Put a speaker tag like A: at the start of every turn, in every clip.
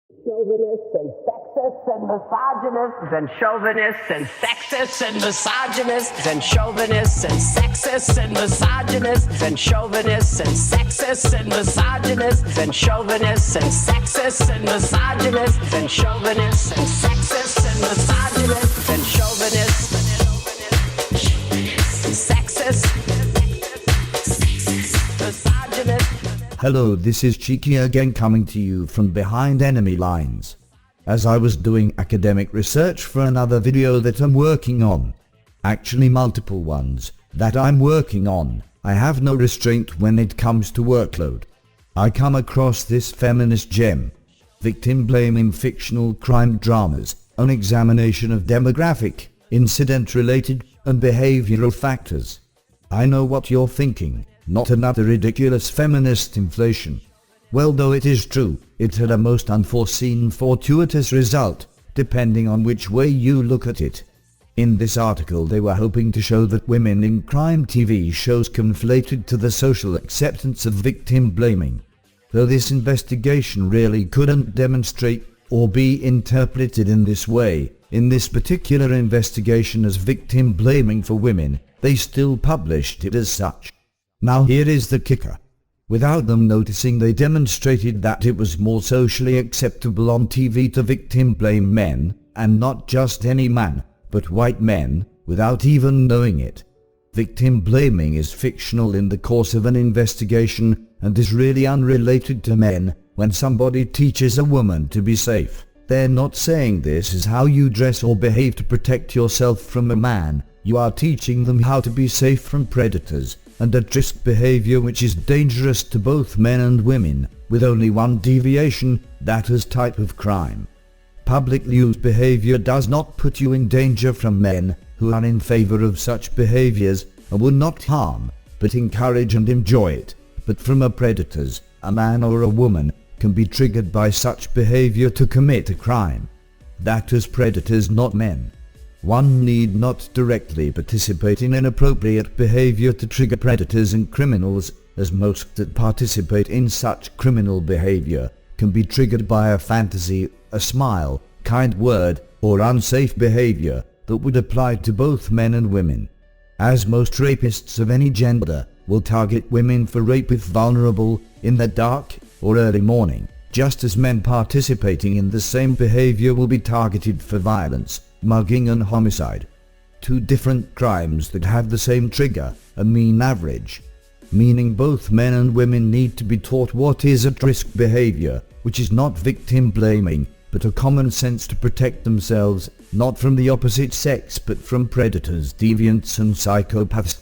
A: Chauvinists and sexists and misogynists and chauvinists and sexists and misogynists and chauvinists and sexists and misogynists and chauvinists and sexists and misogynists and chauvinists and sexists and misogynists and chauvinists and sexists and misogynists and chauvinists and sexists, misogynists.
B: Hello, this is Cheeky again coming to you from behind enemy lines. As I was doing academic research for another video that I'm working on, actually multiple ones that I'm working on, I have no restraint when it comes to workload. I come across this feminist gem, victim blaming fictional crime dramas, an examination of demographic, incident-related, and behavioral factors. I know what you're thinking. Not another ridiculous feminist inflation. Well, though it is true, it had a most unforeseen fortuitous result, depending on which way you look at it. In this article they were hoping to show that women in crime TV shows conflated to the social acceptance of victim blaming. Though this investigation really couldn't demonstrate or be interpreted in this way, in this particular investigation as victim blaming for women, they still published it as such. Now here is the kicker. Without them noticing, they demonstrated that it was more socially acceptable on TV to victim blame men, and not just any man, but white men, without even knowing it. Victim blaming is fictional in the course of an investigation, and is really unrelated to men. When somebody teaches a woman to be safe, they're not saying this is how you dress or behave to protect yourself from a man. You are teaching them how to be safe from predators and at-risk behavior which is dangerous to both men and women, with only one deviation, that is type of crime. Publicly used behavior does not put you in danger from men who are in favor of such behaviors and would not harm, but encourage and enjoy it. But from a predators, a man or a woman can be triggered by such behavior to commit a crime. That is predators, not men. One need not directly participate in inappropriate behavior to trigger predators and criminals, as most that participate in such criminal behavior can be triggered by a fantasy, a smile, kind word, or unsafe behavior that would apply to both men and women. As most rapists of any gender will target women for rape if vulnerable, in the dark or early morning, just as men participating in the same behavior will be targeted for violence, mugging and homicide. Two different crimes that have the same trigger, a mean average. Meaning both men and women need to be taught what is at-risk behavior, which is not victim blaming, but a common sense to protect themselves, not from the opposite sex but from predators, deviants and psychopaths.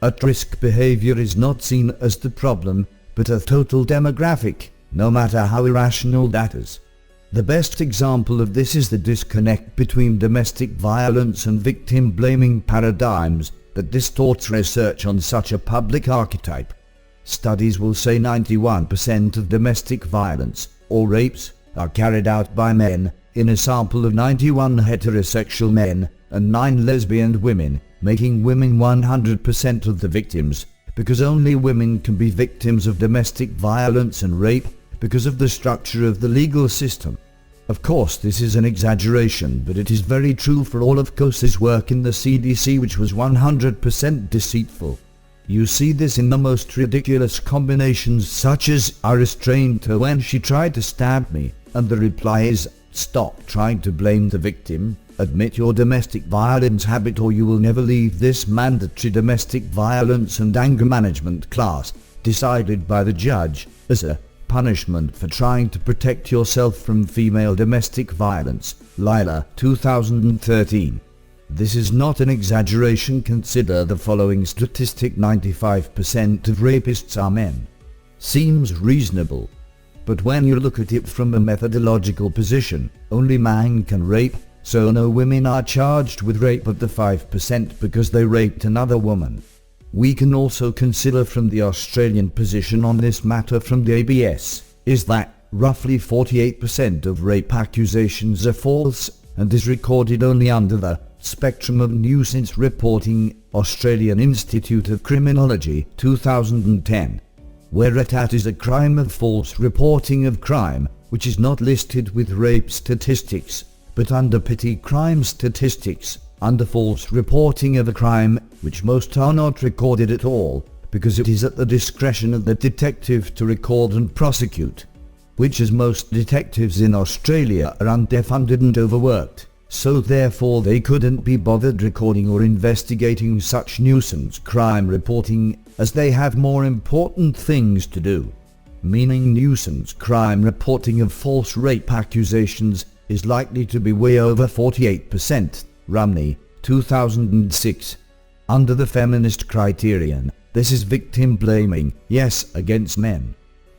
B: At-risk behavior is not seen as the problem, but a total demographic, no matter how irrational that is. The best example of this is the disconnect between domestic violence and victim blaming paradigms that distorts research on such a public archetype. Studies will say 91% of domestic violence, or rapes, are carried out by men, in a sample of 91 heterosexual men and 9 lesbian women, making women 100% of the victims, because only women can be victims of domestic violence and rape, because of the structure of the legal system. Of course this is an exaggeration, but it is very true for all of Cose's work in the CDC, which was 100% deceitful. You see this in the most ridiculous combinations, such as "I restrained her when she tried to stab me," and the reply is "Stop trying to blame the victim, admit your domestic violence habit or you will never leave this mandatory domestic violence and anger management class, decided by the judge, as a punishment for trying to protect yourself from female domestic violence." Lila, 2013. This is not an exaggeration. Consider the following statistic: 95% of rapists are men. Seems reasonable. But when you look at it from a methodological position, only man can rape, so no women are charged with rape of the 5% because they raped another woman. We can also consider from the Australian position on this matter from the ABS, is that roughly 48% of rape accusations are false, and is recorded only under the spectrum of nuisance reporting, Australian Institute of Criminology, 2010. where it is a crime of false reporting of crime, which is not listed with rape statistics, but under petty crime statistics, under false reporting of a crime, which most are not recorded at all, because it is at the discretion of the detective to record and prosecute, which as most detectives in Australia are underfunded and overworked, so therefore they couldn't be bothered recording or investigating such nuisance crime reporting, as they have more important things to do. Meaning nuisance crime reporting of false rape accusations is likely to be way over 48%, Rumney, 2006. Under the feminist criterion, this is victim blaming, yes, against men.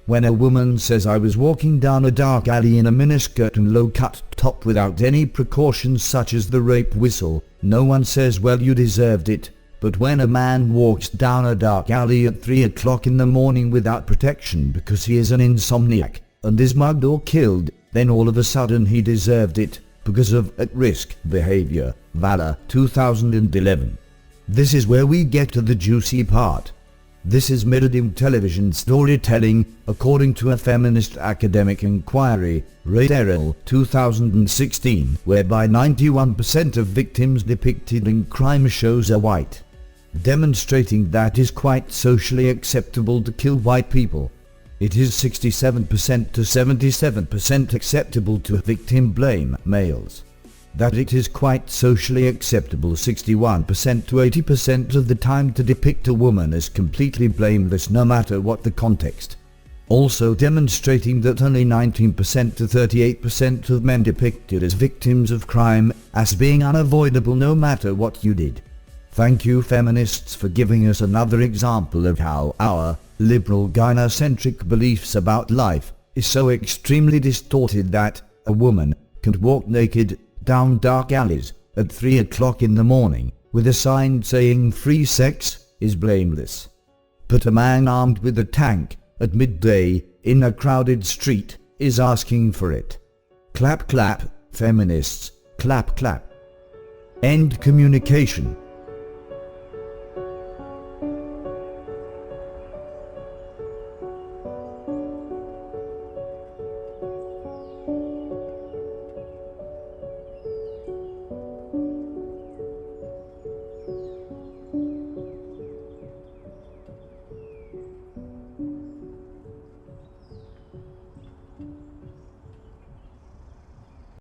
B: When a woman says I was walking down a dark alley in a miniskirt and low-cut top without any precautions such as the rape whistle, no one says well you deserved it. But when a man walks down a dark alley at 3 o'clock in the morning without protection because he is an insomniac, and is mugged or killed, then all of a sudden he deserved it, because of at-risk behavior. Valor, 2011. This is where we get to the juicy part. This is mirrored television storytelling, according to a feminist academic inquiry, Rader, 2016, whereby 91% of victims depicted in crime shows are white, demonstrating that it is quite socially acceptable to kill white people. It is 67% to 77% acceptable to victim blame males. That it is quite socially acceptable 61% to 80% of the time to depict a woman as completely blameless no matter what the context. Also demonstrating that only 19% to 38% of men depicted as victims of crime as being unavoidable no matter what you did. Thank you feminists for giving us another example of how our liberal gynocentric beliefs about life is so extremely distorted that a woman can walk naked down dark alleys at 3 o'clock in the morning with a sign saying free sex is blameless. But a man armed with a tank at midday in a crowded street is asking for it. Clap clap, feminists, clap clap. End communication.